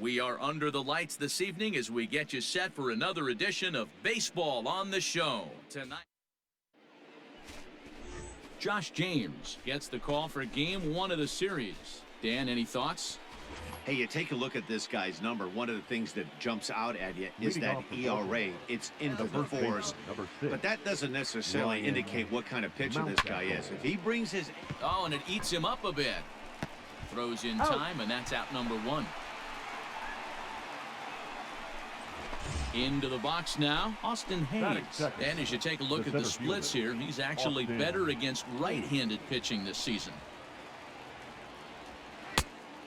We are under the lights this evening as we get you set for another edition of Baseball on the Show. Tonight, Josh James gets the call for Game 1 of the series. Dan, any thoughts? Hey, you take a look at this guy's number. One of the things that jumps out at you is that ERA. It's into the fours, but that doesn't necessarily indicate what kind of pitcher this guy is. If he brings his... Oh, and it eats him up a bit. Throws in time, and that's out number 1. Into the box now, Austin Hayes. And as you take a look at the splits here, he's actually better against right-handed pitching this season.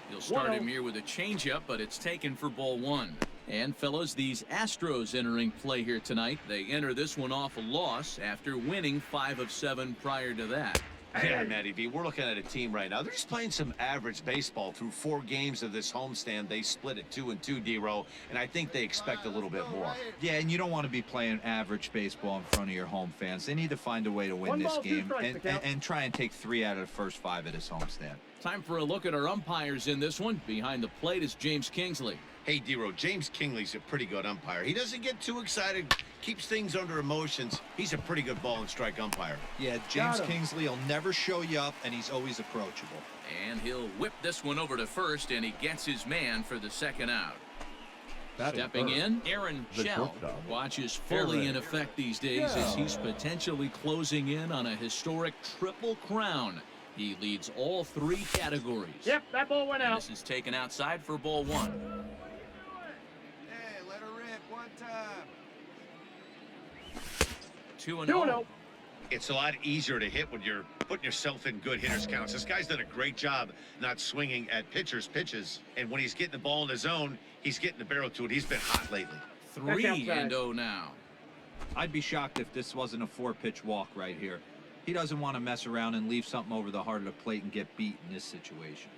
He'll start him here with a changeup, but it's taken for ball 1. And fellas, these Astros entering play here tonight. They enter this one off a loss after winning 5 of 7 prior to that. Yeah, Matty V, we're looking at a team right now. They're just playing some average baseball through 4 games of this homestand. They split it 2-2, D-Row, and I think they expect a little bit more. Yeah, and you don't want to be playing average baseball in front of your home fans. They need to find a way to win this game and try and take 3 out of the first 5 at this homestand. Time for a look at our umpires in this one. Behind the plate is James Kingsley. Hey, D-Row, James Kingsley's a pretty good umpire. He doesn't get too excited, keeps things under emotions. He's a pretty good ball and strike umpire. Yeah, James Kingsley will never show you up, and he's always approachable. And he'll whip this one over to first, and he gets his man for the second out. Stepping in, Aaron Shell. Watch is fully in effect these days as he's potentially closing in on a historic triple crown. He leads all 3 categories. Yep, that ball went out. This is taken outside for ball 1. Hey, let her rip one time. 2-0. It's a lot easier to hit when you're putting yourself in good hitters counts. This guy's done a great job not swinging at pitchers' pitches. And when he's getting the ball in his zone, he's getting the barrel to it. He's been hot lately. 3-0 now. I'd be shocked if this wasn't a 4-pitch walk right here. He doesn't want to mess around and leave something over the heart of the plate and get beat in this situation.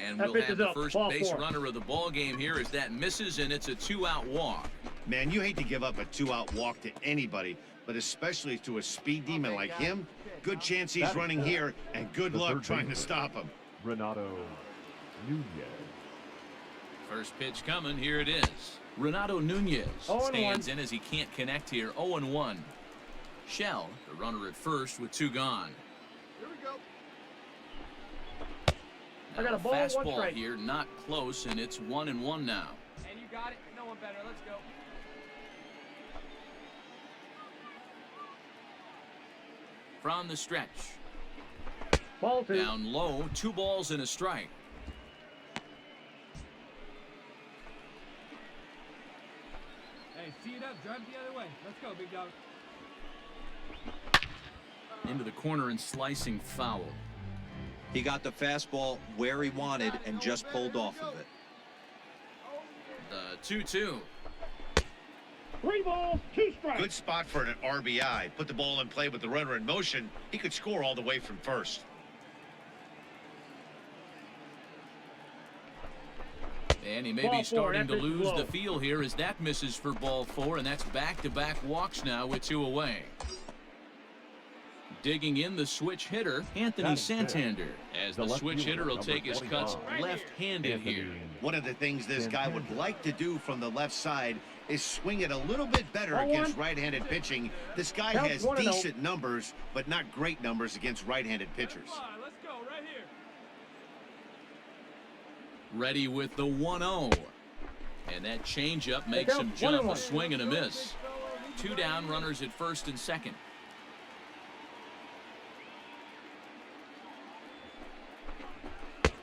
And we'll have the first base runner of the ball game here as that misses, and it's a 2-out walk. Man, you hate to give up a 2-out walk to anybody, but especially to a speed demon like him. Good chance he's running here, and good luck trying to stop him. Renato Nunez. First pitch coming. Here it is. Renato Nunez stands in as he can't connect here. 0-1. Shell, the runner at first with 2 gone. Here we go. I got a ball, fastball here, not close, and it's 1-1 now. And you got it. No one better. Let's go. From the stretch. Ball 2. Down low, 2 balls and a strike. Hey, tee it up. Drive the other way. Let's go, big dog. Into the corner and slicing foul. He got the fastball where he wanted and just pulled off of it. The 2-2. 3 balls, 2 strikes. Good spot for an RBI. Put the ball in play with the runner in motion. He could score all the way from first. And he may be starting to lose the feel here as that misses for ball 4, and that's back-to-back walks now with 2 away. Digging in the switch hitter, Anthony Santander, as the switch hitter will take his cuts left-handed here. One of the things this guy would like to do from the left side is swing it a little bit better against right-handed pitching. This guy has decent numbers, but not great numbers against right-handed pitchers. Let's go right here. Ready with the 1-0. And that changeup makes him jump, a swing and a miss. 2 down, runners at first and second.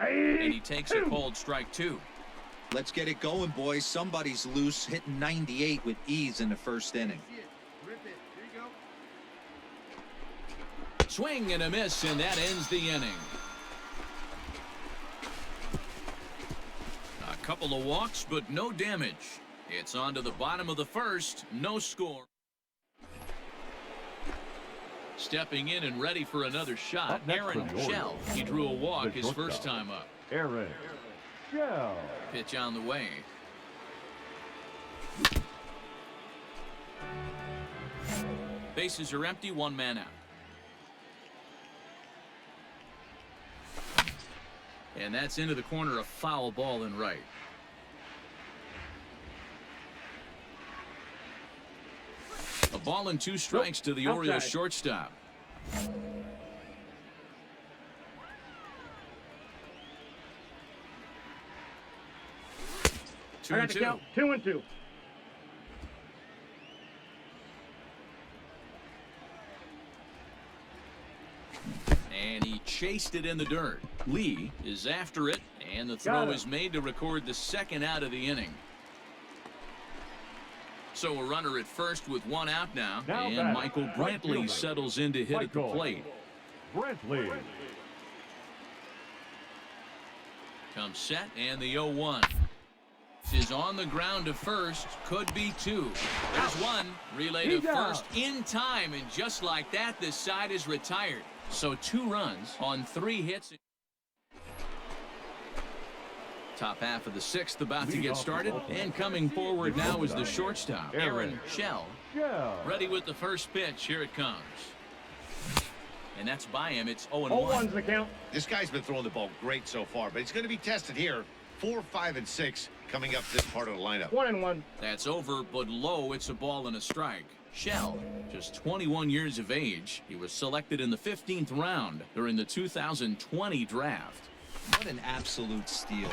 And he takes a cold strike 2. Let's get it going, boys. Somebody's loose, hitting 98 with ease in the first inning. Rip it. Here you go. Swing and a miss, and that ends the inning. A couple of walks, but no damage. It's on to the bottom of the first. No score. Stepping in and ready for another shot, Aaron Shell. He drew a walk his first time up. Aaron Shell. Pitch on the way. Bases are empty, 1 man out. And that's into the corner, a foul ball and right. A ball and 2 strikes to the Orioles shortstop. Two and two. 2-2. And he chased it in the dirt. Lee is after it, and the throw is made to record the second out of the inning. So a runner at first with 1 out now and Michael Brantley settles in to hit at the plate. Brantley. Comes set, and the 0-1 is on the ground to first. Could be 2. There's 1. Relay to first in time, and just like that, this side is retired. So 2 runs on 3 hits. Top half of the 6th about to get started, and coming forward now is the shortstop, Aaron Shell. Ready with the first pitch. Here it comes. And that's by him. It's 0-1. 0-1's the count. This guy's been throwing the ball great so far, but he's going to be tested here. 4, 5, and 6 coming up this part of the lineup. 1-1. That's over, but low. It's a ball and a strike. Shell, just 21 years of age. He was selected in the 15th round during the 2020 draft. What an absolute steal.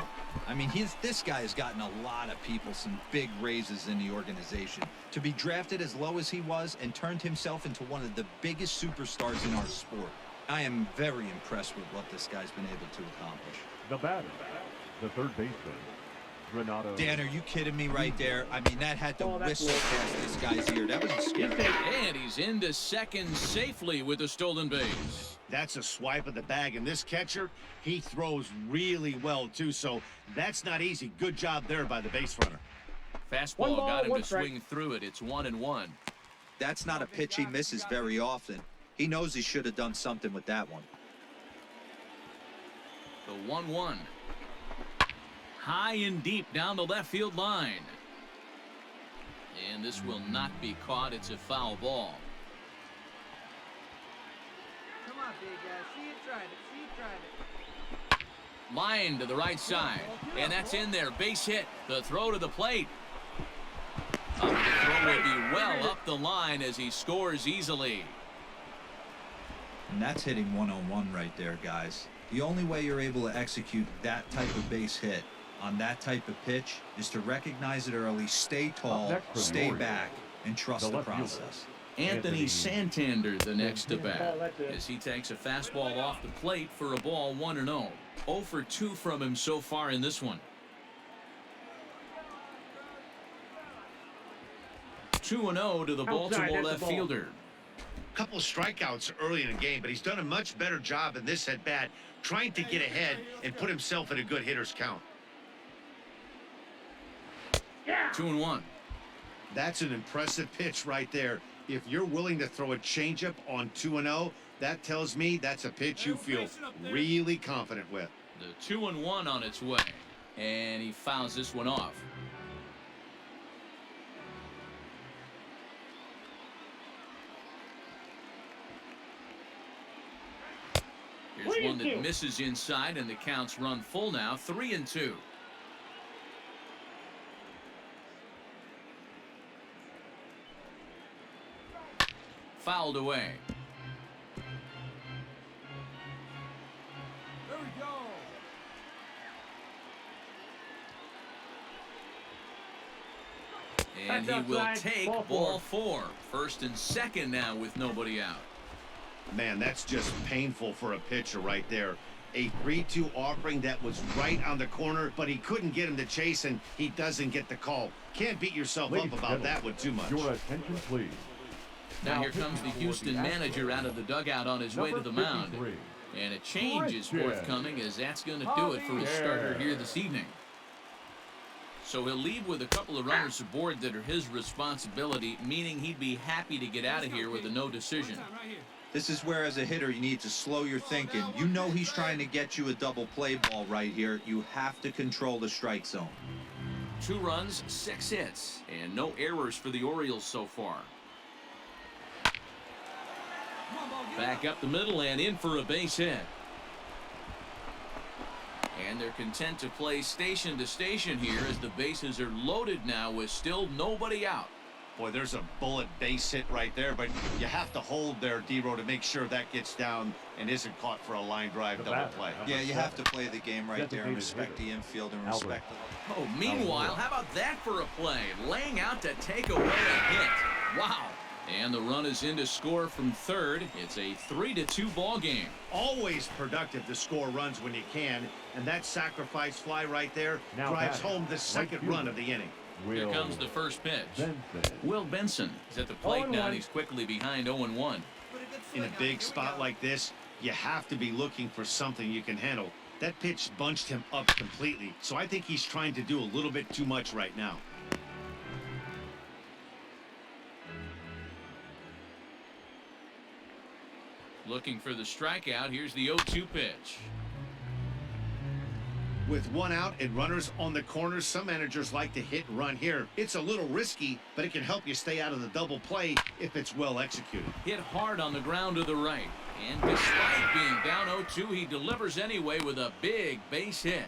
I mean, this guy has gotten a lot of people some big raises in the organization. To be drafted as low as he was and turned himself into one of the biggest superstars in our sport. I am very impressed with what this guy's been able to accomplish. The batter, the third baseman, Renato. Dan, are you kidding me right there? I mean, that had to whistle past this guy's ear. That was scary. And he's into second safely with a stolen base. That's a swipe of the bag, and this catcher, he throws really well, too, so that's not easy. Good job there by the base runner. Fastball got him to swing through it. It's 1-1. That's not a pitch he misses very often. He knows he should have done something with that one. The 1-1. High and deep down the left field line. And this will not be caught. It's a foul ball. Come on, big guy. See you tried it. See you tried it. Line to the right side. And that's in there. Base hit. The throw to the plate. The throw will be well up the line as he scores easily. And that's hitting 1-on-1 right there, guys. The only way you're able to execute that type of base hit on that type of pitch is to recognize it early, stay tall, stay back, and trust the process. Anthony Santander the next to bat as he takes a fastball off the plate for a ball 1-0. 0 for 2 from him so far in this one. 2-0 to the Baltimore left fielder. Couple strikeouts early in the game, but he's done a much better job in this at-bat trying to get ahead and put himself in a good hitter's count. 2-1. That's an impressive pitch right there. If you're willing to throw a changeup on 2-0, that tells me that's a pitch you feel really confident with. The 2-1 on its way, and he fouls this one off. Here's one that misses inside, and the count's run full now, 3-2. Fouled away. There we go. And he will take ball 4. First and second now with nobody out. Man, that's just painful for a pitcher right there. A 3-2 offering that was right on the corner, but he couldn't get him to chase, and he doesn't get the call. Can't beat yourself up about that one too much. Your attention, please. Now here comes the Houston manager out of the dugout on his way to the mound. And a change is forthcoming, as that's going to do it for his starter here this evening. So he'll leave with a couple of runners aboard that are his responsibility, meaning he'd be happy to get out of here with a no decision. This is where, as a hitter, you need to slow your thinking. You know he's trying to get you a double play ball right here. You have to control the strike zone. 2 runs, 6 hits, and no errors for the Orioles so far. Back up the middle and in for a base hit. And they're content to play station to station here as the bases are loaded now with still nobody out. Boy, there's a bullet base hit right there, but you have to hold there, D-Row, to make sure that gets down and isn't caught for a line drive double play. Yeah, you have to play the game right there and respect the infield and respect the... Oh, meanwhile, how about that for a play? Laying out to take away a hit. Wow. And the run is in to score from third. It's a 3-2 ball game. Always productive to score runs when you can, and that sacrifice fly right there drives home the second run of the inning. Here comes the first pitch. Will Benson is at the plate now, and he's quickly behind 0-1. In a big spot like this, you have to be looking for something you can handle. That pitch bunched him up completely, so I think he's trying to do a little bit too much right now. Looking for the strikeout. Here's the 0-2 pitch. With one out and runners on the corners, some managers like to hit and run here. It's a little risky, but it can help you stay out of the double play if it's well executed. Hit hard on the ground to the right. And despite being down 0-2, he delivers anyway with a big base hit.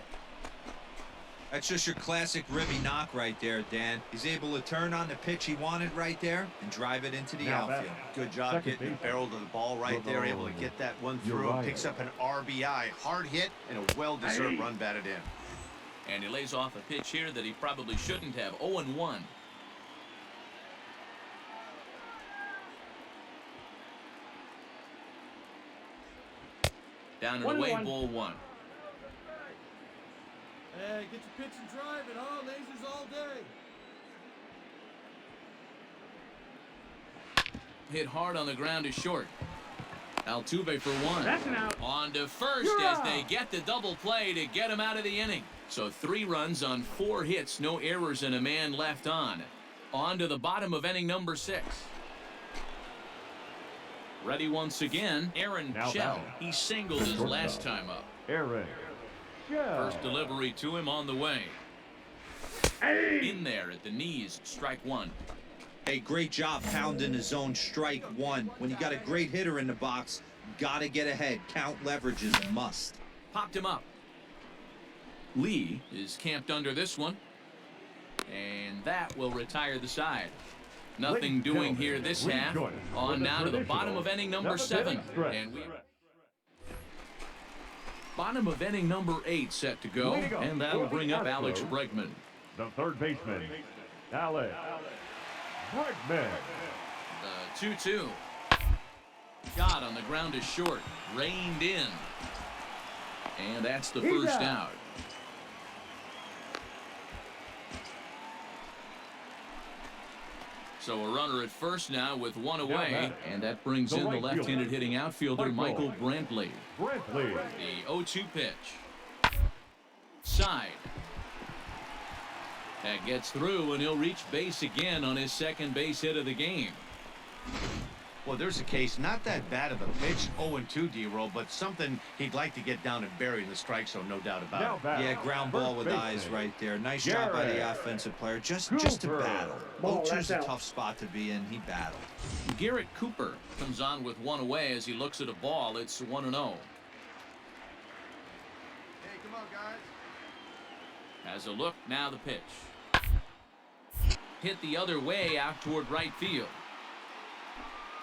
That's just your classic ribby knock right there, Dan. He's able to turn on the pitch he wanted right there and drive it into the outfield. Good job getting the barrel to the ball right there, able to get that one through. Picks up an RBI. Hard hit and a well-deserved run batted in. And he lays off a pitch here that he probably shouldn't have. 0-1. Down and away, ball one. Hey, get your pitch and drive it, huh? Lasers all day. Hit hard on the ground is short. Altuve for one. That's an out. On to first as they get the double play to get him out of the inning. So 3 runs on 4 hits, no errors, and a man left on. On to the bottom of inning number 6. Ready once again, Aaron Shell. He singled his last time up. Aaron. First delivery to him on the way. In there at the knees, strike one. Hey, great job pounding the zone, strike one. When you got a great hitter in the box, gotta get ahead. Count leverage is a must. Popped him up. Lee is camped under this one. And that will retire the side. Nothing doing here this half. On now to the bottom of inning number 7. And we... Bottom of inning number 8 set to go, and that'll bring up Alex Bregman. The third baseman, Alex Bregman. The 2-2. Shot on the ground is short, reined in. And that's the first out. So a runner at first now with one away, and that brings in the left-handed hitting outfielder Michael Brantley. The 0-2 pitch. Side. That gets through, and he'll reach base again on his second base hit of the game. Well, there's a case, not that bad of a pitch, 0-2 D-roll, but something he'd like to get down and bury in the strike zone, no doubt about it. Yeah, ground ball with eyes right there. Nice job by the offensive player, just to battle. 0-2's a tough spot to be in. He battled. Garrett Cooper comes on with one away as he looks at a ball. It's 1-0. Hey, come on, guys. Has a look, now the pitch. Hit the other way out toward right field.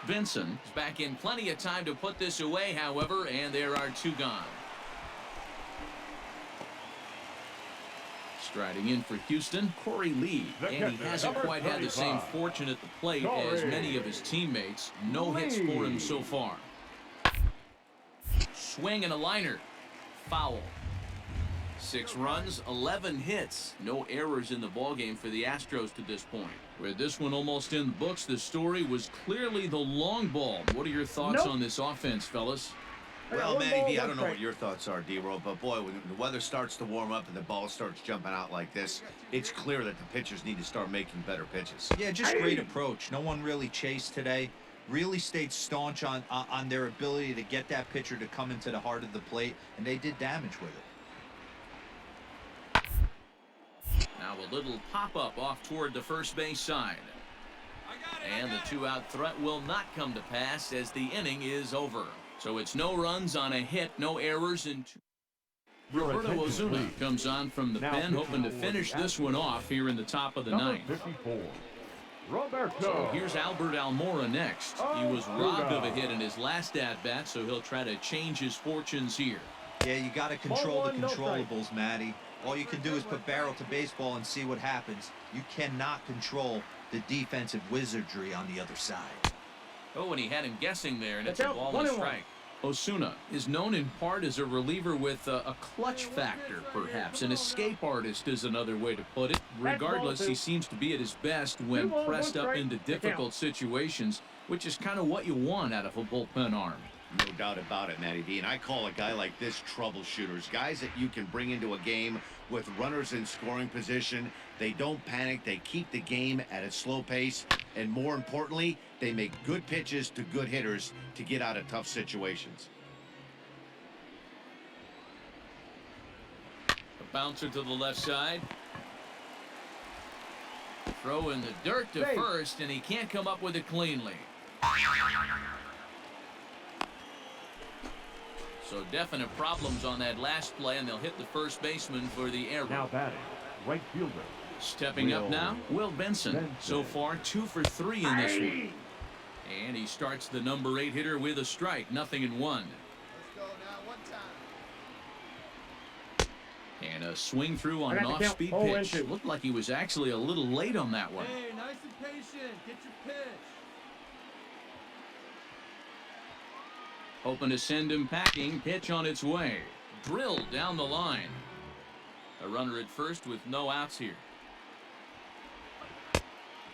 Benson is back in plenty of time to put this away, however, and there are 2 gone. Striding in for Houston, Corey Lee, and he hasn't quite had the same fortune at the plate as many of his teammates. No hits for him so far. Swing and a liner. Foul. 6 runs, 11 hits. No errors in the ballgame for the Astros to this point. With this one almost in the books, the story was clearly the long ball. What are your thoughts on this offense, fellas? Well, Manny V, I don't know what your thoughts are, D-roll, but boy, when the weather starts to warm up and the ball starts jumping out like this, it's clear that the pitchers need to start making better pitches. Yeah, just great approach. No one really chased today. Really stayed staunch on their ability to get that pitcher to come into the heart of the plate, and they did damage with it. Now a little pop-up off toward the first base side. And the 2-out threat will not come to pass as the inning is over. So it's no runs on a hit, no errors, and Roberto Ozuna comes on from the pen, hoping to finish this one off here in the top of the ninth. 54, Roberto. So here's Albert Almora next. He was robbed of a hit in his last at-bat, so he'll try to change his fortunes here. Yeah, you got to control the controllables, Matty. All you can do is put barrel to baseball and see what happens. You cannot control the defensive wizardry on the other side. Oh, and he had him guessing there, and it's a ball and a strike. Osuna is known in part as a reliever with a clutch factor, perhaps. An escape artist is another way to put it. Regardless, he seems to be at his best when pressed up into difficult situations, which is kind of what you want out of a bullpen arm. No doubt about it, Matty D. And I call a guy like this troubleshooters. Guys that you can bring into a game with runners in scoring position. They don't panic. They keep the game at a slow pace. And more importantly, they make good pitches to good hitters to get out of tough situations. A bouncer to the left side. Throw in the dirt to first, and he can't come up with it cleanly. So definite problems on that last play, and they'll hit the first baseman for the error. Now batting, right fielder. Stepping up now, Will Benson. So far, 2 for 3 in this one. And he starts the number 8 hitter with a strike, 0-1. Let's go now, one time. And a swing through on an off-speed pitch. Looked like he was actually a little late on that one. Hey, nice and patient. Get your pitch. Hoping to send him packing. Pitch on its way. Drilled down the line. A runner at first with no outs here.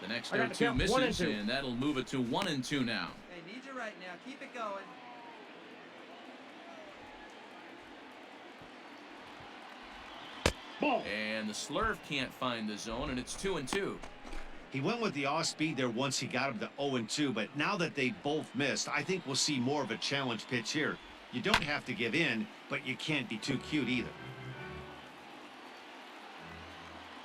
The next 2 misses, and that'll move it to 1-2 now. They need you right now. Keep it going. Ball. And the slurve can't find the zone, and it's 2-2. He went with the off-speed there once he got him to 0-2, but now that they both missed, I think we'll see more of a challenge pitch here. You don't have to give in, but you can't be too cute either.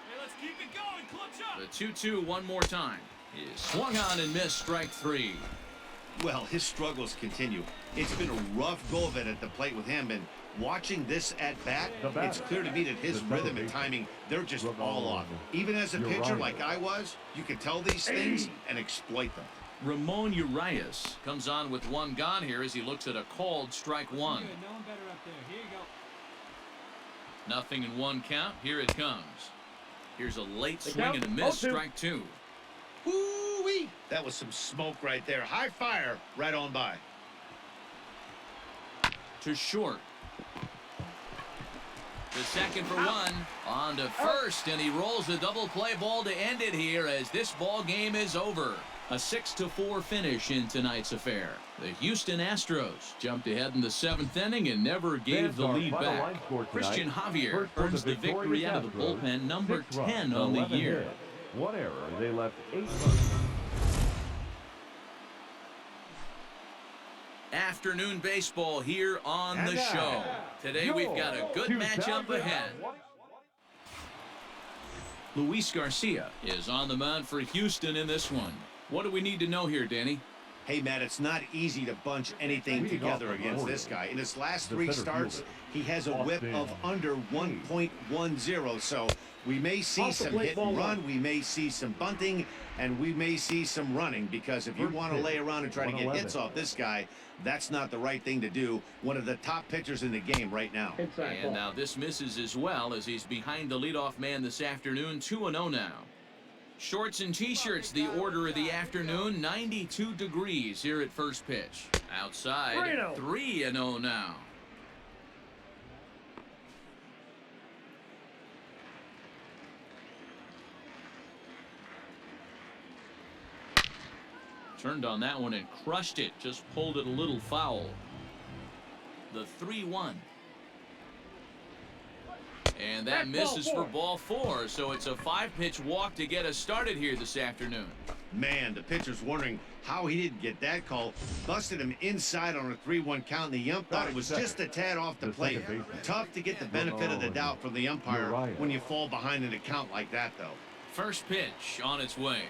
Hey, let's keep it going. Clutch up. The 2-2 one more time. Is swung on and missed, strike 3. Well, his struggles continue. It's been a rough go of it at the plate with him, and watching this at bat, it's clear to me that his rhythm and timing, they're just all off. Even as a pitcher like I was, you can tell these things and exploit them. Ramon Urias comes on with 1 gone here as he looks at a called strike 1. Good. No one better up there. Here you go. 0-1 count. Here it comes. Here's a late swing and a miss, strike 2. Woo-wee! That was some smoke right there. High fire right on by. To short. The second for 1. On to first, and he rolls the double play ball to end it here as this ball game is over. A 6-4 finish in tonight's affair. The Houston Astros jumped ahead in the 7th inning and never gave the lead back. Christian Javier earns the victory out of the bullpen, number 10 on the year. 1 error. They left 8 runs. Afternoon baseball here on the show. Today we've got a good matchup ahead. Luis Garcia is on the mound for Houston in this one. What do we need to know here, Danny? Hey, Matt, it's not easy to bunch anything together against this guy. In his last 3 starts, he has a whip of under 1.10. So we may see some hit and run, we may see some bunting, and we may see some running, because if you want to lay around and try to get hits off this guy, that's not the right thing to do. One of the top pitchers in the game right now. And now this misses as well as he's behind the leadoff man this afternoon, 2-0 now. Shorts and t-shirts, the order of the afternoon, 92 degrees here at first pitch. Outside, 3-0 now. Turned on that one and crushed it, just pulled it a little foul. The 3-1. And that misses for ball 4, so it's a 5-pitch walk to get us started here this afternoon. Man, the pitcher's wondering how he didn't get that call. Busted him inside on a 3-1 count, and the ump thought it was just a tad off the plate. Tough to get the benefit of the doubt from the umpire when you fall behind in a count like that, though. First pitch on its way.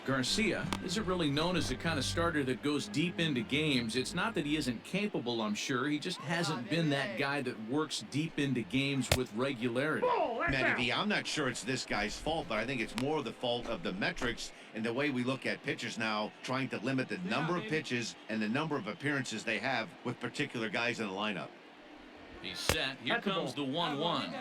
Garcia isn't really known as the kind of starter that goes deep into games. It's not that he isn't capable, I'm sure. He just hasn't been that guy that works deep into games with regularity. Matty V, I'm not sure it's this guy's fault, but I think it's more the fault of the metrics and the way we look at pitchers now, trying to limit the number of pitches and the number of appearances they have with particular guys in the lineup. He's set. Here comes the 1-1.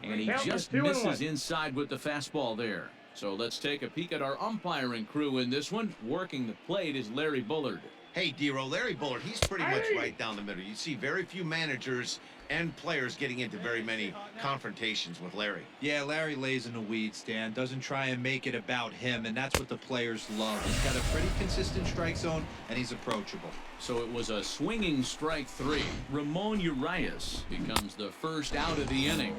And he just misses inside with the fastball there. So let's take a peek at our umpiring crew in this one. Working the plate is Larry Bullard. Hey, D-Row, Larry Bullard, he's pretty much right down the middle. You see very few managers and players getting into very many confrontations with Larry. Yeah, Larry lays in the weeds, Dan. Doesn't try and make it about him, and that's what the players love. He's got a pretty consistent strike zone, and he's approachable. So it was a swinging strike 3. Ramon Urias becomes the first out of the inning.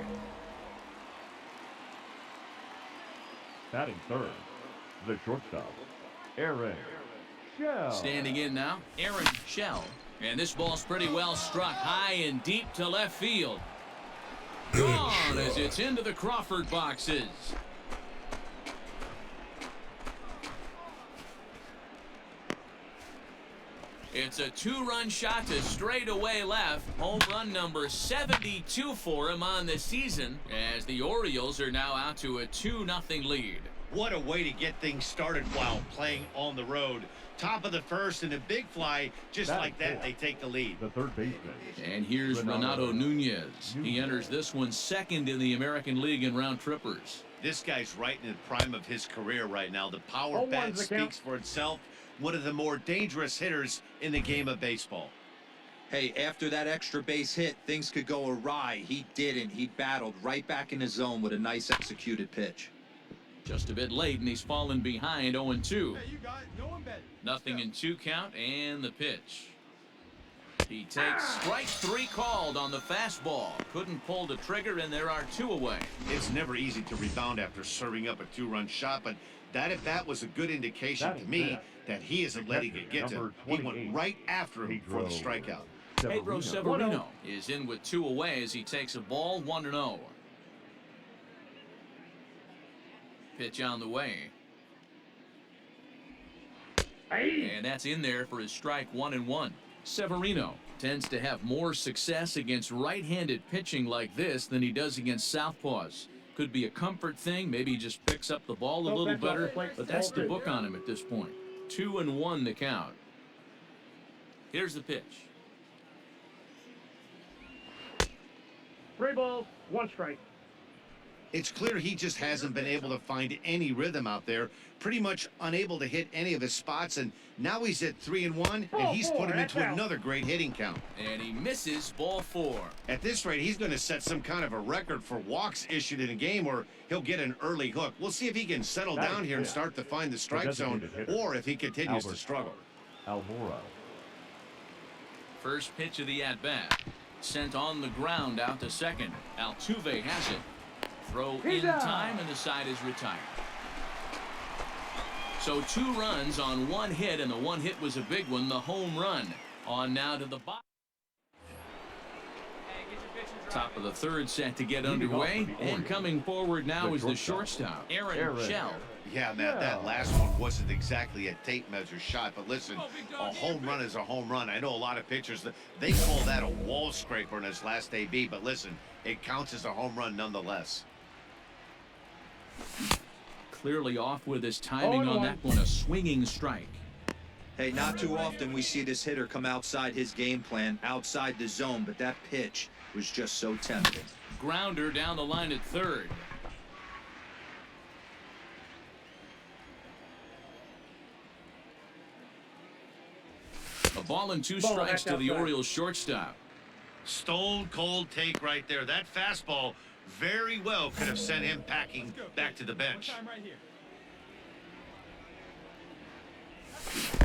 Batting third, the shortstop, Aaron Shell. Standing in now, Aaron Shell. And this ball's pretty well struck high and deep to left field. Gone as it's into the Crawford boxes. It's a 2-run shot to straightaway left. Home run number 72 for him on the season, as the Orioles are now out to a 2-0 lead. What a way to get things started while playing on the road. Top of the first and a big fly, just like that, they take the lead. The third baseman. And here's Renato Nunez. He enters this one second in the American League in round trippers. This guy's right in the prime of his career right now. The power bat speaks for itself. One of the more dangerous hitters in the game of baseball. Hey, after that extra base hit, things could go awry. He didn't. He battled right back in his zone with a nice executed pitch. Just a bit late, and he's fallen behind 0-2. Hey, you got it. No one bet. Nothing in 2 count, and the pitch. He takes strike 3 called on the fastball. Couldn't pull the trigger, and there are 2 away. It's never easy to rebound after serving up a 2-run shot, but that if that was a good indication to me that he isn't letting it get to him. He went right after him for the strikeout. Pedro Severino is in with 2 away as he takes a ball 1-0. Pitch on the way. And that's in there for his strike 1-1. Severino tends to have more success against right-handed pitching like this than he does against southpaws. Could be a comfort thing. Maybe he just picks up the ball a little better, but that's the book on him at this point. 2-1 the count. Here's the pitch. 3 balls, 1 strike. It's clear he just hasn't been able to find any rhythm out there. Pretty much unable to hit any of his spots, and now he's at 3-1, and he's put him into another great hitting count. And he misses ball 4. At this rate, he's going to set some kind of a record for walks issued in a game, or he'll get an early hook. We'll see if he can settle down here and start to find the strike zone, or if he continues to struggle. Almora. First pitch of the at-bat. Sent on the ground out to second. Altuve has it. Throw in time, and the side is retired. So 2 runs on 1 hit, and the 1 hit was a big one, the home run. On now to the bottom. Top of the 3rd set to get underway, and coming forward now is the shortstop, Aaron Shell. Yeah, Matt, that last one wasn't exactly a tape measure shot, but listen, a home run is a home run. I know a lot of pitchers, they call that a wall scraper in his last AB, but listen, it counts as a home run nonetheless. Clearly off with his timing on that one, a swinging strike. Hey, not too often we see this hitter come outside his game plan, outside the zone, but that pitch was just so tempting. Grounder down the line at 3rd. A ball and 2 strikes to the Orioles shortstop. Stone cold take right there. That fastball very well could have sent him packing back to the bench.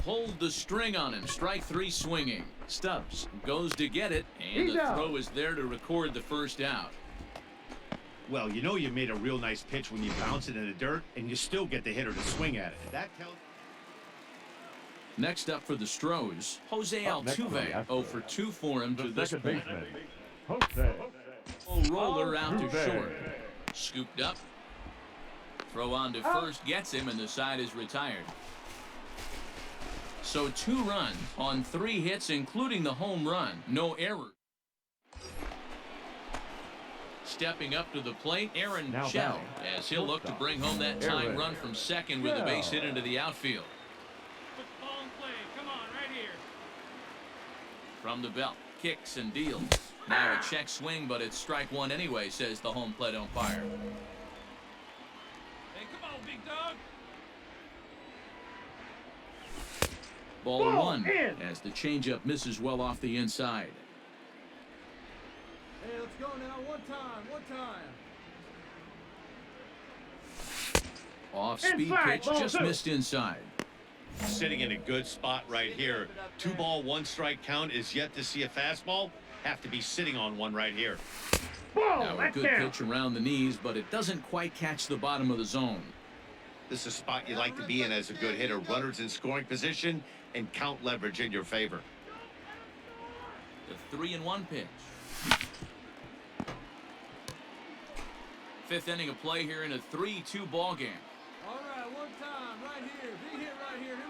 Pulled the string on him. Strike 3 swinging. Stubbs goes to get it, and the throw is there to record the first out. Well, you know you made a real nice pitch when you bounce it in the dirt, and you still get the hitter to swing at it. That tells. Next up for the Stros, Jose Altuve. 0 for 2 for him to this point. Jose. Roller out to short. Scooped up. Throw on to first gets him, and the side is retired. So 2 runs on 3 hits, including the home run. No error. Stepping up to the plate, Aaron Shell, as he'll look to bring home that tying run from second with a base hit into the outfield. Ball in play. Come on, right here. From the belt, kicks and deals. Now a check swing, but it's strike 1 anyway, says the home plate umpire. Hey, come on, big dog. Ball 1 as the changeup misses well off the inside. Hey, let's go now. One time. Off speed Inside, pitch, ball just 2. missed inside. Sitting in a good spot right here. 2 ball, 1 strike count is yet to see a fastball. Have to be sitting on one right here. Now a good pitch around the knees, but it doesn't quite catch the bottom of the zone. This is a spot you like to be in as a good hitter. Runners in scoring position and count leverage in your favor. The 3-1 pitch. 5th inning of play here in a 3-2 ball game. All right, one time, right here. Big hit right here. Here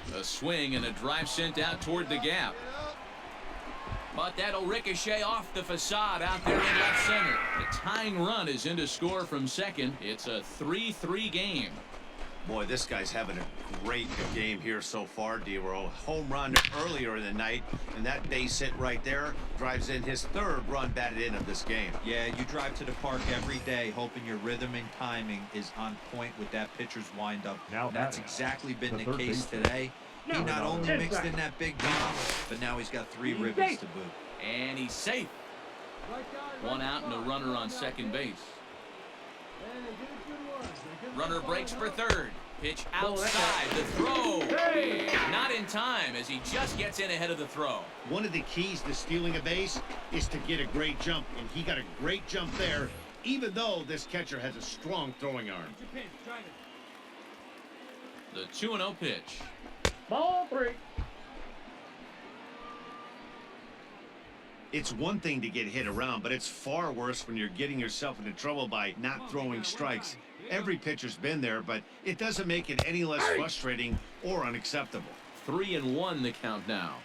we go. A swing and a drive sent out toward the gap. But that'll ricochet off the facade out there in left center. The tying run is in to score from second. It's a 3-3 game. Boy, this guy's having a great game here so far, D-Roll. Home run earlier in the night, and that base hit right there drives in his 3rd run batted in of this game. Yeah, you drive to the park every day hoping your rhythm and timing is on point with that pitcher's windup. Now that's exactly been the case today. He not only mixed in that big bomb, but now he's got 3 ribbons to boot. And he's safe. One out and a runner on second base. Runner breaks for third. Pitch outside. The throw. Not in time as he just gets in ahead of the throw. One of the keys to stealing a base is to get a great jump, and he got a great jump there, even though this catcher has a strong throwing arm. The 2-0 pitch. Ball 3. It's one thing to get hit around, but it's far worse when you're getting yourself into trouble by not throwing strikes. Every pitcher's been there, but it doesn't make it any less frustrating or unacceptable. 3-1 the count now.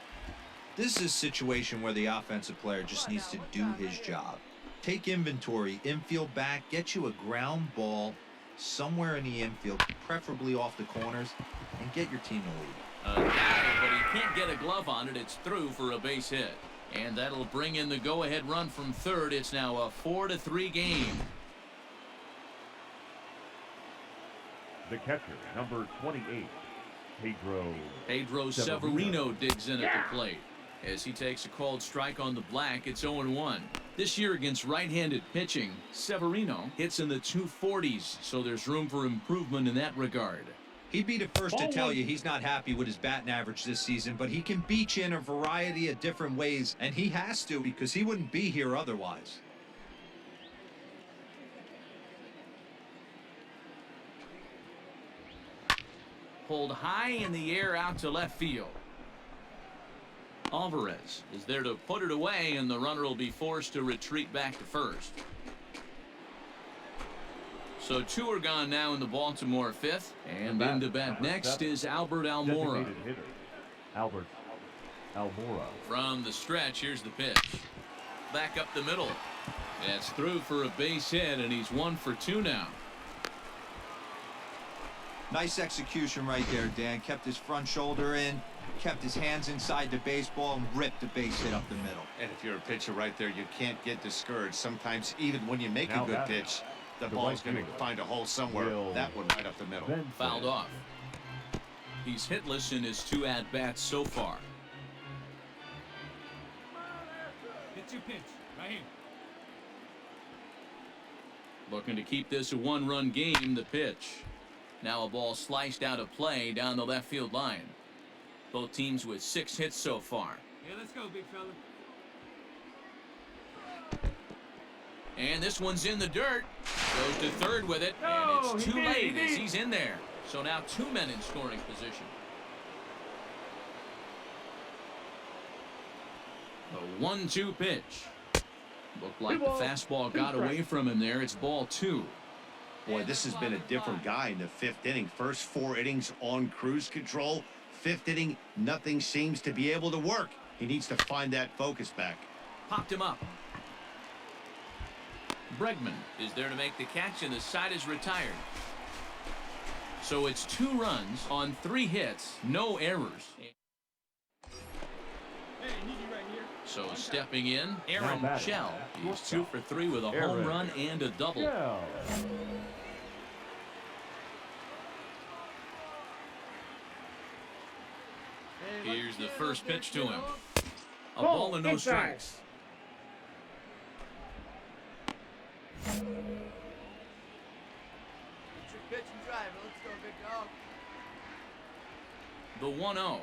This is a situation where the offensive player just needs to do his job. Take inventory, infield back, get you a ground ball somewhere in the infield, preferably off the corners, and get your team to lead. Got it, but he can't get a glove on it. It's through for a base hit. And that'll bring in the go-ahead run from third. It's now a 4-3 game. The catcher, number 28, Pedro Severino digs in at the plate. As he takes a called strike on the black, it's 0-1. This year against right-handed pitching, Severino hits in the 240s, so there's room for improvement in that regard. He'd be the first to tell you he's not happy with his batting average this season, but he can beat you in a variety of different ways, and he has to because he wouldn't be here otherwise. Pulled high in the air out to left field. Alvarez is there to put it away, and the runner will be forced to retreat back to first. So 2 are gone now in the Baltimore 5th, and in to bat next is Albert Almora. Albert Almora. From the stretch, here's the pitch. Back up the middle. That's through for a base hit, and he's 1 for 2 now. Nice execution right there, Dan. Kept his front shoulder in, kept his hands inside the baseball, and ripped the base hit up the middle. And if you're a pitcher right there, you can't get discouraged. Sometimes even when you make a good pitch, the ball's going to find a hole somewhere. That one right up the middle. Fouled off. He's hitless in his 2 at-bats so far. Hit your pitch. Right here. Looking to keep this a 1-run game, the pitch. Now a ball sliced out of play down the left field line. Both teams with 6 hits so far. Yeah, let's go, big fella. And this one's in the dirt. Goes to third with it, and it's too late as he's in there. So now 2 men in scoring position. The 1-2 pitch. Looked like the fastball got away from him there. It's ball 2. Boy, this has been a different guy in the 5th inning. First 4 innings on cruise control. 5th inning, nothing seems to be able to work. He needs to find that focus back. Popped him up. Bregman is there to make the catch, and the side is retired. So it's 2 runs on 3 hits, no errors. Hey, need you right here. So stepping in, Aaron batting, Shell. He's 2 for 3 with a Aaron home run and a double. Shell. Hey, Here's the look at first up there, pitch to him. kiddo. A ball and no inside. strikes. Get your pitch and drive it. Let's go, big dog. The 1-0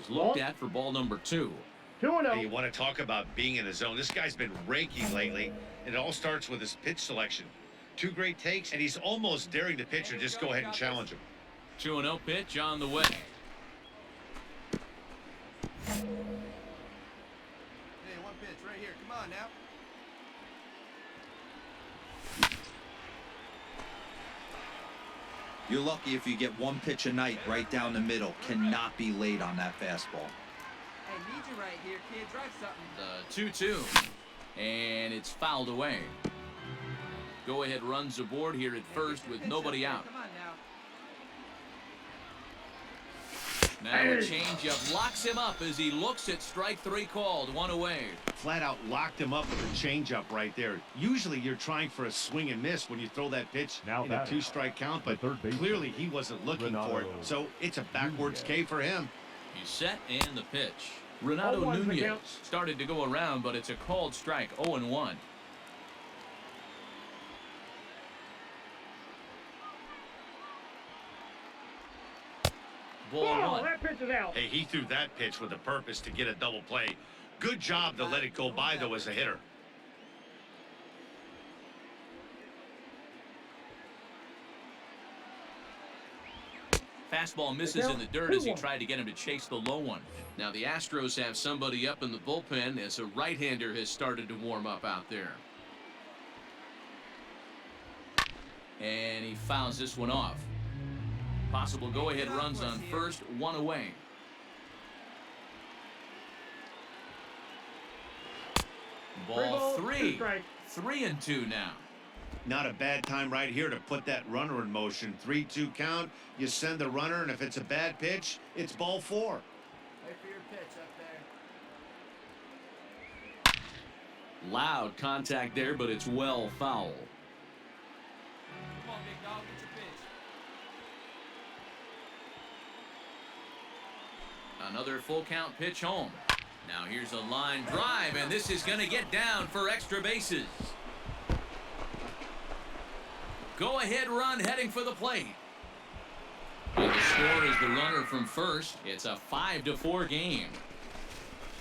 is looked at for ball number 2. 2-0. Hey, you want to talk about being in the zone? This guy's been raking lately, and it all starts with his pitch selection. 2 great takes, and he's almost daring the pitcher just go ahead and challenge him. 2-0 pitch on the way. Hey, 1 pitch right here. Come on now. You're lucky if you get 1 pitch a night right down the middle. Cannot be late on that fastball. Hey, need you right here, kid. Drive something. The 2-2. And it's fouled away. Go ahead runs aboard here at first with nobody out. Come on now. Now a changeup locks him up as he looks at strike 3 called. 1 away. Flat out locked him up with a changeup right there. Usually you're trying for a swing and miss when you throw that pitch Now in a batting, 2-strike count, but third baseman, clearly he wasn't looking for it. So it's a backwards K for him. He's set and the pitch. Renato 0-1 the Nunez count. started to go around, but it's a called strike. 0-1. Ball Oh, 1. that pitch is out. Hey, he threw that pitch with a purpose to get a double play. Good job to let it go by, though, as a hitter. Fastball misses in the dirt as he tried to get him to chase the low one. Now the Astros have somebody up in the bullpen as a right-hander has started to warm up out there. And he fouls this one off. Possible go-ahead runs on first, 1 away. Ball 3. 3-2 now. Not a bad time right here to put that runner in motion. 3-2 count. You send the runner, and if it's a bad pitch, it's ball 4. Wait for your pitch up there. Loud contact there, but it's well foul. Come on, big dog. Get your pitch. Another full count pitch home. Now here's a line drive, and this is going to get down for extra bases. Go ahead run heading for the plate. And the score is the runner from first. It's a 5-4 game.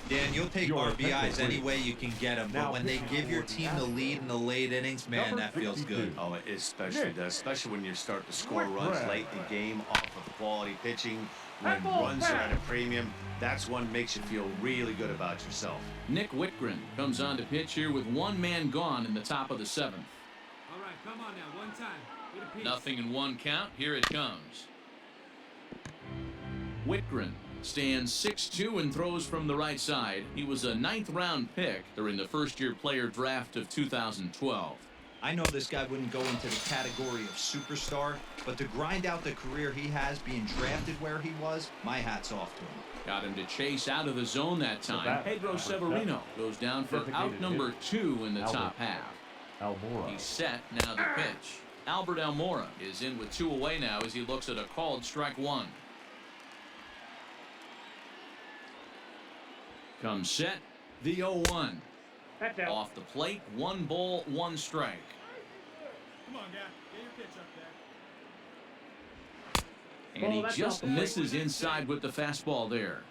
Dan, you'll take Your RBIs technical any way you can get them, Now but when they pitching give your for the team the lead in the late innings, man, Number that feels 62. good. Oh, it especially does, especially when you start to score runs late in the game off of quality pitching. When runs are at a premium, that's one makes you feel really good about yourself. Nick Whitgren comes on to pitch here with 1 man gone in the top of the 7th. All right, come on now. 1 time. Get a piece. Nothing in 1 count. Here it comes. Whitgren stands 6'2" and throws from the right side. He was a 9th round pick during the first-year player draft of 2012. I know this guy wouldn't go into the category of superstar, but to grind out the career he has being drafted where he was, my hat's off to him. Got him to chase out of the zone that time. bat, Pedro number Severino 7. goes down for Designated out number hitter, 2 in the Albert top half. Almora. He's set, now the pitch. Albert Almora is in with 2 away now as he looks at a called strike 1. Comes set, the 0-1. That's out. Off the plate, 1 ball, 1 strike. Come on, guy. Get your pitch up there. And he that's just out. misses inside with the fastball there.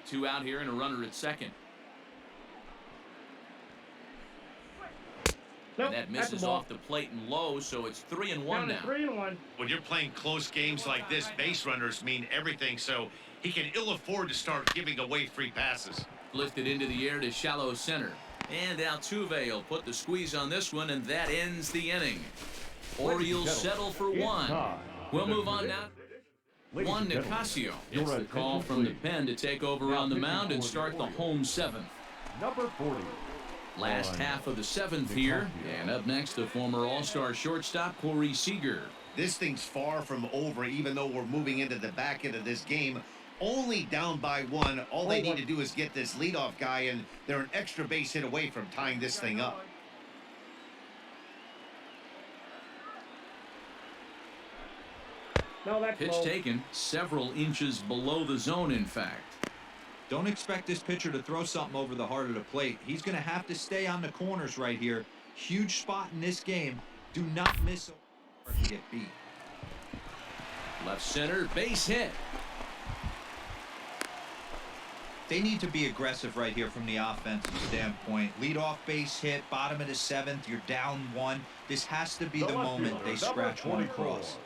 2 out here and a runner at second. Nope, And that that's a misses ball. off the plate and low, so it's 3-1 Down to now. 3-1. When you're playing close games like this, base runners mean everything, so he can ill afford to start giving away free passes. Lifted into the air to shallow center. And Altuve will put the squeeze on this one, and that ends the inning. Orioles settle for one. We'll move on now. Juan Nicasio gets the call from the pen to take over on the mound and start the home seventh. Number 40. Last half of the seventh here. And up next, the former All-Star shortstop, Corey Seager. This thing's far from over, even though we're moving into the back end of this game. Only down by one. All they need to do is get this leadoff guy, and they're an extra base hit away from tying this thing up. No, that's Pitch low. taken several inches below the zone, in fact. Don't expect this pitcher to throw something over the heart of the plate. He's going to have to stay on the corners right here. Huge spot in this game. Do not miss or get beat. Left center, base hit. They need to be aggressive right here from the offensive standpoint. Lead off base hit, bottom of the seventh, you're down one. This has to be the moment they scratch one across.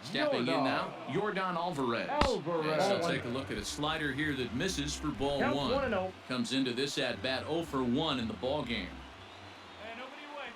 Stepping in now, Yordan Alvarez. And so take a look at a slider here that misses for ball Count one. 1-0. Comes into this at-bat 0 for 1 in the ball game. Hey, nobody away.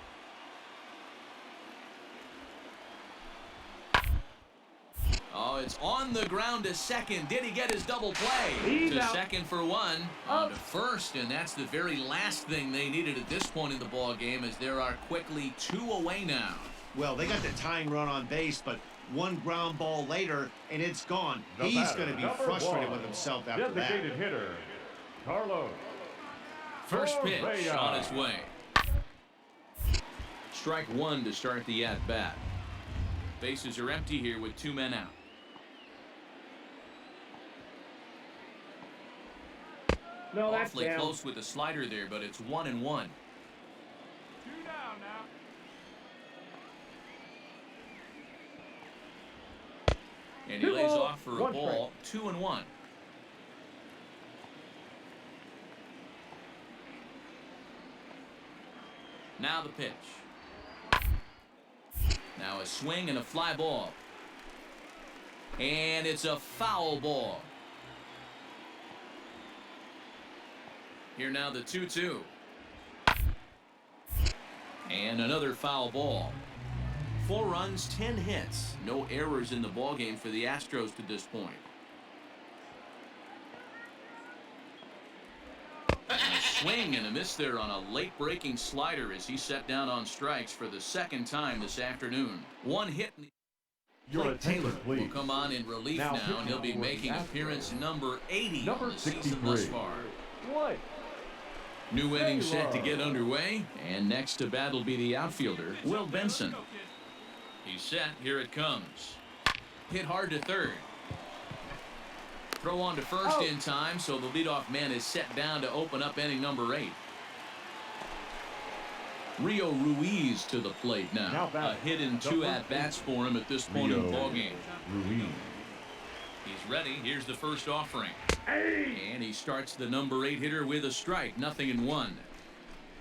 Oh, it's on the ground to second. Did he get his double play? He's to out. second for one. On to first, and that's the very last thing they needed at this point in the ball game, as there are quickly 2 away now. Well, they got the tying run on base, but one ground ball later, and it's gone. He's going to be frustrated with himself after that. Designated hitter, Carlos. First pitch Correa. on its way. Strike one to start the at-bat. Bases are empty here with 2 men out. No, that's Awfully down. close with the slider there, but it's 1-1. 2 down now. And he 2 lays ball, off for a 1 ball. 2-1. Now the pitch. Now a swing and a fly ball. And it's a foul ball. Here now the 2-2. And another foul ball. 4 runs, 10 hits. No errors in the ballgame for the Astros to this point. And a swing and a miss there on a late-breaking slider as he set down on strikes for the second time this afternoon. 1 hit. Your Blake Taylor attention, will please. come on in relief now, and he'll be pitching for making the appearance Astros. number 80 Number on the season 63. thus far. What? New inning set to get underway, and next to bat will be the outfielder, Will Benson. Let's go, kid. He's set. Here it comes. Hit hard to third. Throw on to first in time, so the leadoff man is set down to open up inning number 8. Rio Ruiz to the plate now. A hit in 2 at-bats for him at this point in the ballgame. Ruiz. He's ready. Here's the first offering. And he starts the number 8 hitter with a strike. 0-1.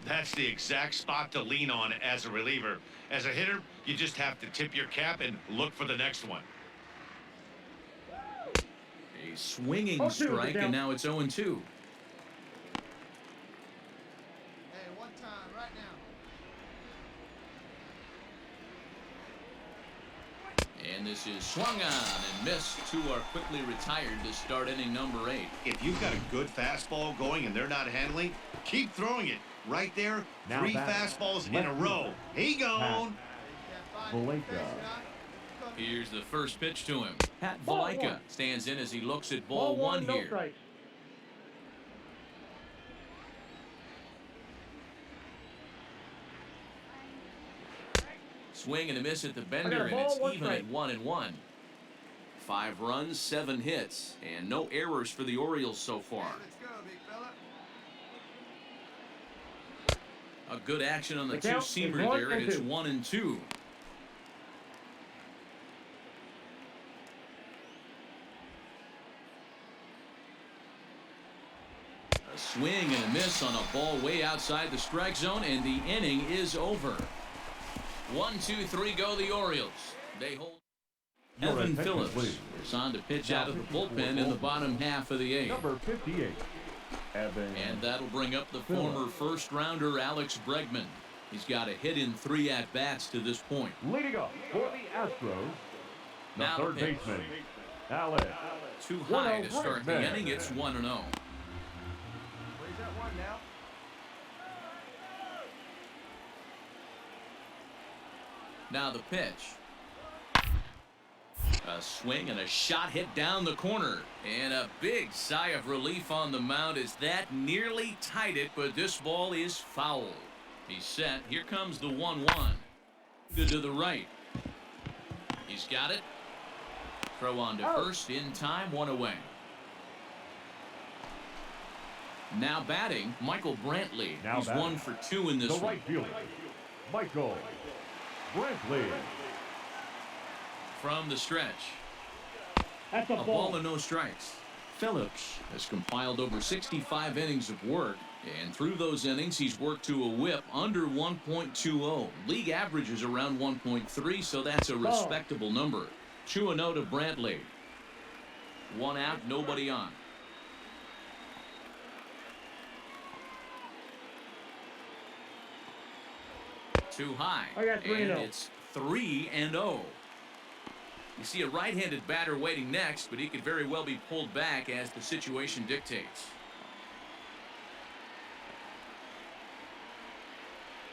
That's the exact spot to lean on as a reliever. As a hitter, you just have to tip your cap and look for the next one. A swinging 0-2 strike, and now it's 0-2. Hey, 1 time, right now. And this is swung on and missed. 2 are quickly retired to start inning number 8. If you've got a good fastball going and they're not handling, keep throwing it. Right there, Now 3 batting, fastballs in left a row. He gone. Valleca. Here's the first pitch to him. Pat Ball Valleca 1. stands in as he looks at ball Ball 1 no here. strikes. Swing and a miss at the I got bender, a and ball, it's 1 even strike. at 1-1. 5 runs, 7 hits, and no errors for the Orioles so far. Let's go, big fella. A good action on the The count is two-seamer 1 there, and and it's 2. 1-2. A swing and a miss on a ball way outside the strike zone, and the inning is over. 1, 2, 3 go the Orioles. They hold. Your Evan attention, Phillips please. is on to pitch Now out of the pitching for bullpen in the Baltimore. bottom half of the 8th. Number 58. And that'll bring up the former first-rounder Alex Bregman. He's got a hit in 3 at-bats to this point. Leading up for the Astros, the Now third pitch. baseman, Alex. Too high to start the inning. It's 1-0. Where's that one now? Now the pitch. A swing and a shot hit down the corner. And a big sigh of relief on the mound as that nearly tied it, but this ball is foul. He's set. Here comes the 1-1. Good to the right. He's got it. Throw on to first in time, 1 away. Now batting, Michael Brantley. He's 1 for 2 in this The one. right fielder, Michael Brantley. From the stretch. That's a A ball and no strikes. Phillips has compiled over 65 innings of work, and through those innings, he's worked to a whip under 1.20. League average is around 1.3, so that's a respectable number. 2-0 to Brantley. 1 out, nobody on. Too high. I got 3-0. And it's 3-0. You see a right-handed batter waiting next, but he could very well be pulled back as the situation dictates.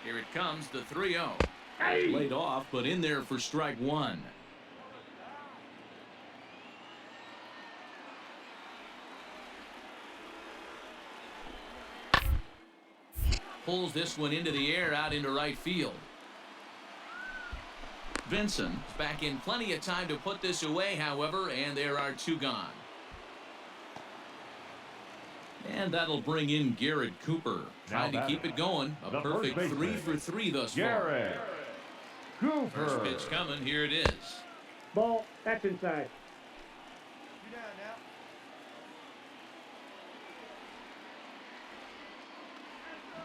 Here it comes, the 3-0. Laid off, but in there for strike 1. Pulls this one into the air out into right field. Vincent back in plenty of time to put this away, however, and there are 2 gone. And that'll bring in Garrett Cooper, trying to keep it going. A perfect 3 for 3 thus far. Garrett Cooper. First pitch coming. Here it is. Ball. That's inside. You down now?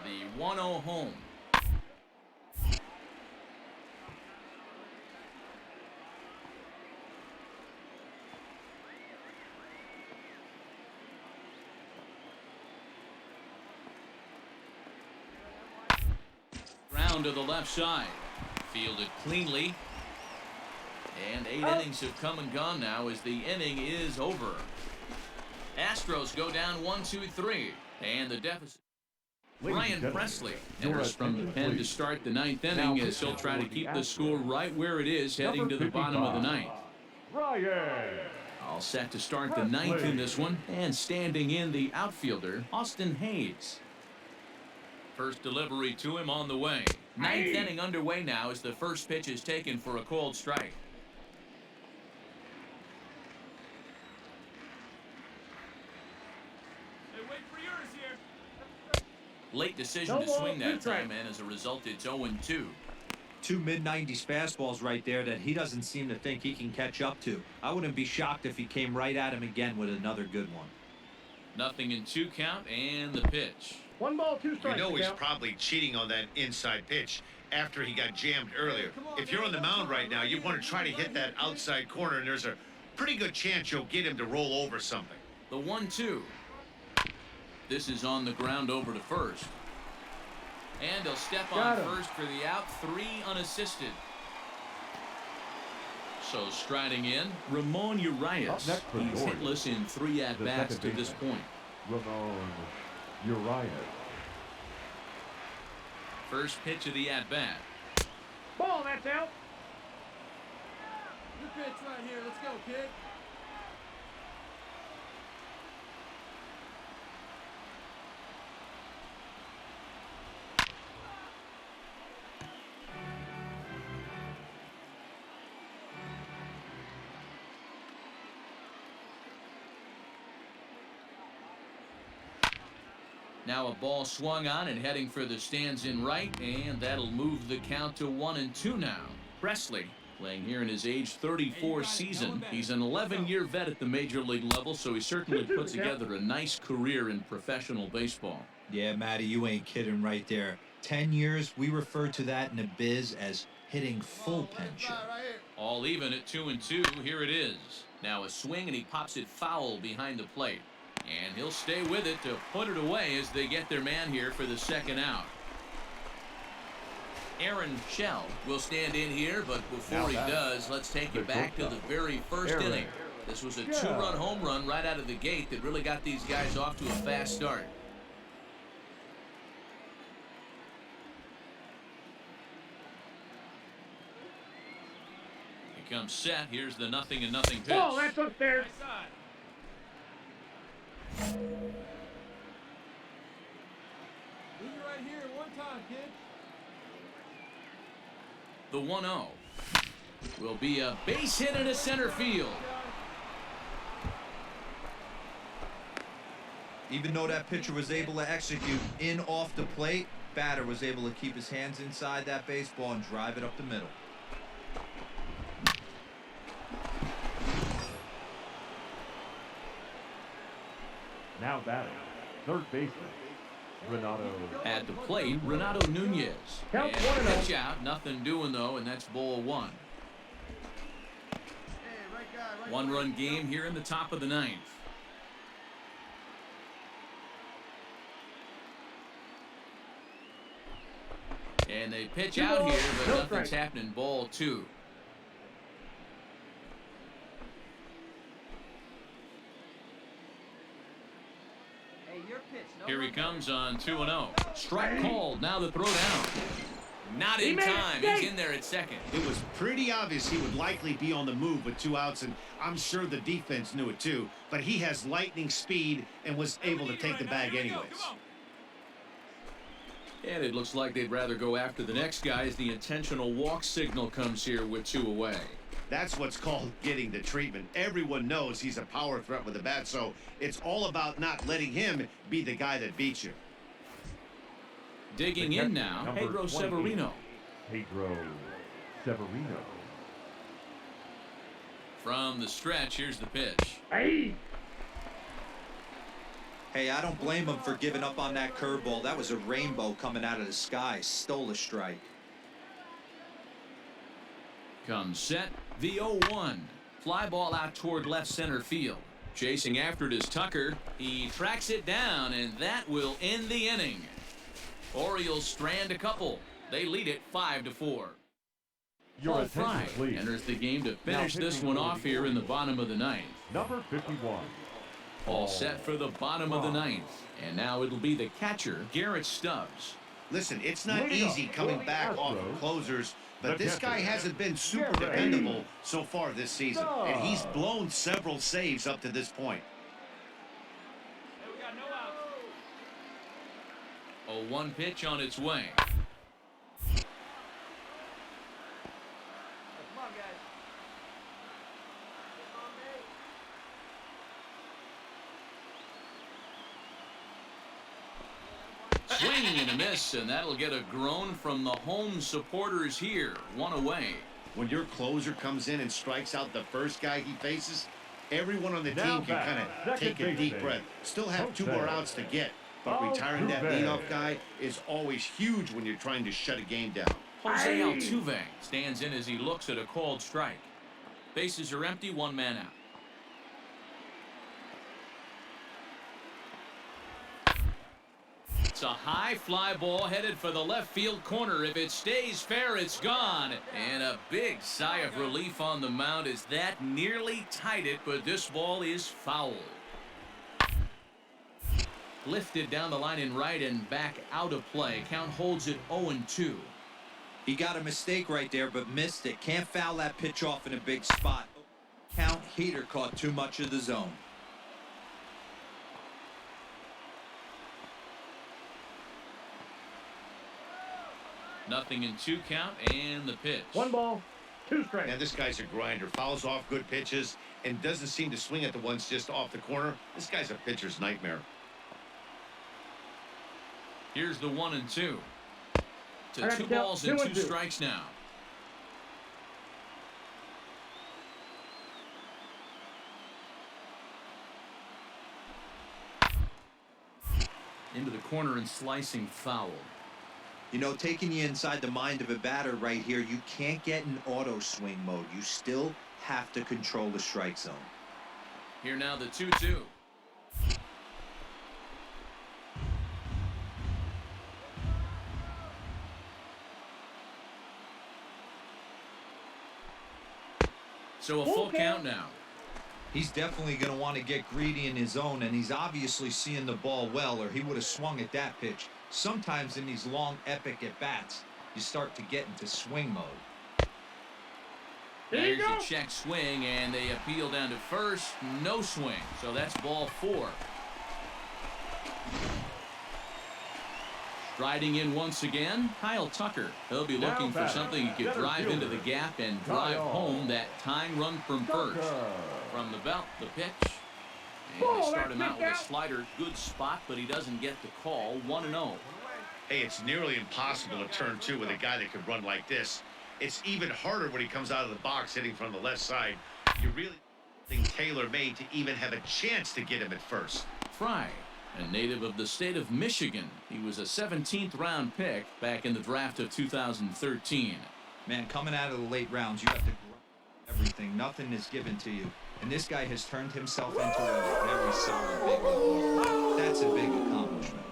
The 1-0 home. Round to the left side. Fielded cleanly. And 8 innings have come and gone now as the inning is over. Astros go down 1-2-3. And the deficit. Brian Presley enters from the pen to start the 9th inning as he'll try to keep the score right where it is heading to the bottom of the 9th. Ryan. All set to start the 9th in this one, and standing in the outfielder, Austin Hayes. First delivery to him on the way. 9th inning underway now as the first pitch is taken for a called strike. Hey, wait for yours here. Late decision to swing that time, and as a result, it's 0-2. 2 mid-90s fastballs right there that he doesn't seem to think he can catch up to. I wouldn't be shocked if he came right at him again with another good one. Nothing in 2 count, and the pitch. 1 ball, 2 strikes. You know he's probably cheating on that inside pitch after he got jammed earlier. If you're on the mound right now, you want to try to hit that outside corner, and there's a pretty good chance you'll get him to roll over something. The 1-2. This is on the ground over to first. And he'll step on first for the out, 3 unassisted. So striding in, Ramon Urias. He's hitless in 3 at-bats to this point. Ramon Urias. First pitch of the at-bat. Ball, that's out. Good pitch right here. Let's go, kid. Now a ball swung on and heading for the stands in right, and that'll move the count to 1-2 now. Presley playing here in his age 34 season. He's an 11-year vet at the major league level, so he certainly put together a nice career in professional baseball. Yeah, Matty, you ain't kidding right there. 10 years, we refer to that in the biz as hitting full pension. All even at 2-2. Here it is. Now a swing, and he pops it foul behind the plate. And he'll stay with it to put it away as they get their man here for the second out. Aaron Shell will stand in here, but before he does, let's take you back to the very first inning. This was a two-run home run right out of the gate that really got these guys off to a fast start. He comes set. Here's the 0-0 pitch. Oh, that's upstairs. Nice side. Leave it right here one time, kid. The 1-0 will be a base hit into center field. Even though that pitcher was able to execute in off the plate, batter was able to keep his hands inside that baseball and drive it up the middle. Now batting, third baseman, Renato. At the plate, Renato Nunez. Count And 1-0. pitch out, nothing doing though, and that's ball one. Hey, right guy, right One-run game here in the top of the ninth. And they pitch out here, but No nothing's strike. happening. Ball two. Hey, your pitch. No Here he run. comes on 2-0. Strike called. Now the throw down. Not in made a time. mistake. He's in there at second. It was pretty obvious he would likely be on the move with 2 outs, and I'm sure the defense knew it too. But he has lightning speed and was able to take the bag anyways. And it looks like they'd rather go after the next guy as the intentional walk signal comes here with 2 away. That's what's called getting the treatment. Everyone knows he's a power threat with the bat, so it's all about not letting him be the guy that beats you. Digging in now, Number Pedro 28, Severino. Pedro Severino. From the stretch, here's the pitch. Hey. Hey, I don't blame him for giving up on that curveball. That was a rainbow coming out of the sky. Stole a strike. Comes set, the 0-1. Fly ball out toward left center field. Chasing after it is Tucker. He tracks it down, and that will end the inning. Orioles strand a couple. They lead it 5-4. Your Paul attention, Fry please. enters the game to finish Now this pitching one for off the here in the bottom of the ninth. Number 51. All set for the bottom of the ninth. And now it'll be the catcher, Garrett Stubbs. Listen, it's not Leading easy off coming for the back off of Astros, closers, but the this guy catcher, hasn't been super Garrett dependable so far this season, and he's Stubbs. blown several saves up to this point. Hey, we got no outs. 0-1 pitch on its way. Come on, guys. Come on, baby. Swing and a miss, and that'll get a groan from the home supporters here. 1 away. When your closer comes in and strikes out the first guy he faces, everyone on the Now team can back, kind of second take a deep baseman, breath. Still have 2 Jose more outs to get, but retiring that Altuve. leadoff guy is always huge when you're trying to shut a game down. Jose Altuve stands in as he looks at a called strike. Bases are empty, 1 man out. It's a high fly ball headed for the left field corner. If it stays fair, it's gone. And a big sigh of relief on the mound as that nearly tied it, but this ball is foul. Lifted down the line in right and back out of play. Count holds it 0-2. He got a mistake right there, but missed it. Can't foul that pitch off in a big spot. Count Heater caught too much of the zone. Nothing in 2 count and the pitch. 1 ball, 2 strikes. Now, this guy's a grinder. Fouls off good pitches and doesn't seem to swing at the ones just off the corner. This guy's a pitcher's nightmare. Here's the 1-2. To I got 2 to count balls and 2 2 and 2. strikes now. Into the corner and slicing foul. You know, taking you inside the mind of a batter right here, you can't get in auto swing mode. You still have to control the strike zone. Here now the 2-2. So a full count now. He's definitely going to want to get greedy in his zone, and he's obviously seeing the ball well, or he would have swung at that pitch. Sometimes in these long, epic at-bats, you start to get into swing mode. There's a check swing, and they appeal down to first. No swing, so that's ball 4. Striding in once again, Kyle Tucker. He'll be looking for something he could drive into the gap and drive home that tying run from first. From the belt, the pitch. And they start him out with a slider. Good spot, but he doesn't get the call. 1-0. Hey, it's nearly impossible to turn 2 with a guy that could run like this. It's even harder when he comes out of the box hitting from the left side. You really think tailor-made to even have a chance to get him at first. Fry, a native of the state of Michigan. He was a 17th round pick back in the draft of 2013. Man, coming out of the late rounds, you have to grab everything. Nothing is given to you. And this guy has turned himself into a very solid big league. That's a big accomplishment.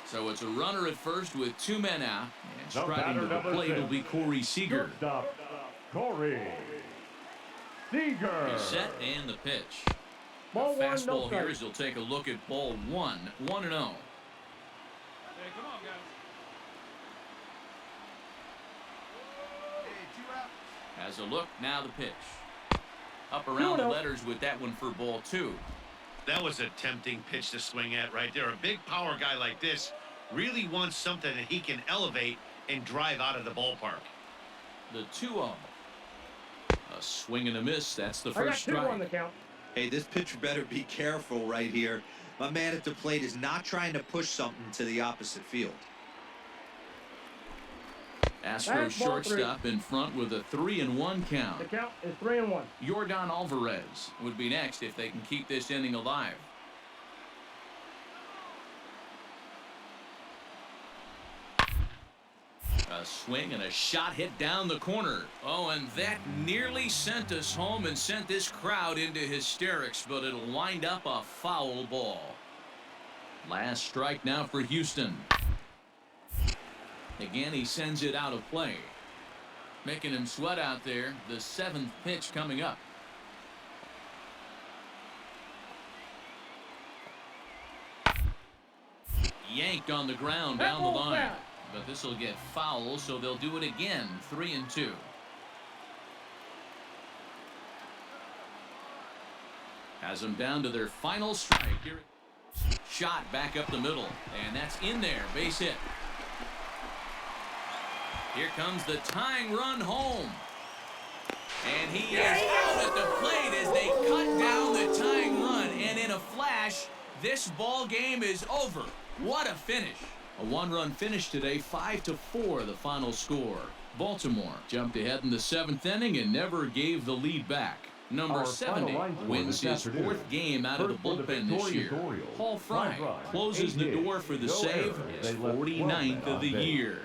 So it's a runner at first with 2 men out. And striding to the plate will be Corey Seager. Corey Seager. He's set and the pitch. Ball The one, fastball no here strike. is he'll take a look at ball 1. 1-0. Hey, come on, guys. Hey, 2 out. Has a look, now the pitch. Up around the letters with that one for ball 2. That was a tempting pitch to swing at right there. A big power guy like this really wants something that he can elevate and drive out of the ballpark. The 2-0. A swing and a miss. That's the I got first 2 on the strike. count. Hey, this pitcher better be careful right here. My man at the plate is not trying to push something to the opposite field. Astro That's ball 3. shortstop in front with a 3-1 count. The count is 3-1. Yordan Alvarez would be next if they can keep this inning alive. A swing and a shot hit down the corner. Oh, and that nearly sent us home and sent this crowd into hysterics, but it'll wind up a foul ball. Last strike now for Houston. Again, he sends it out of play. Making him sweat out there. The 7th pitch coming up. Yanked on the ground down the line. But this will get foul, so they'll do it again. 3-2. Has them down to their final strike. Here, shot back up the middle, and that's in there. Base hit. Here comes the tying run home. And he is out at the plate as they cut down the tying run. And in a flash, this ball game is over. What a finish. A 1-run finish today, 5-4 the final score. Baltimore jumped ahead in the 7th inning and never gave the lead back. Number 70 wins his 4th game out of the bullpen this year. Paul Fry closes the door for the save, his 49th of the year.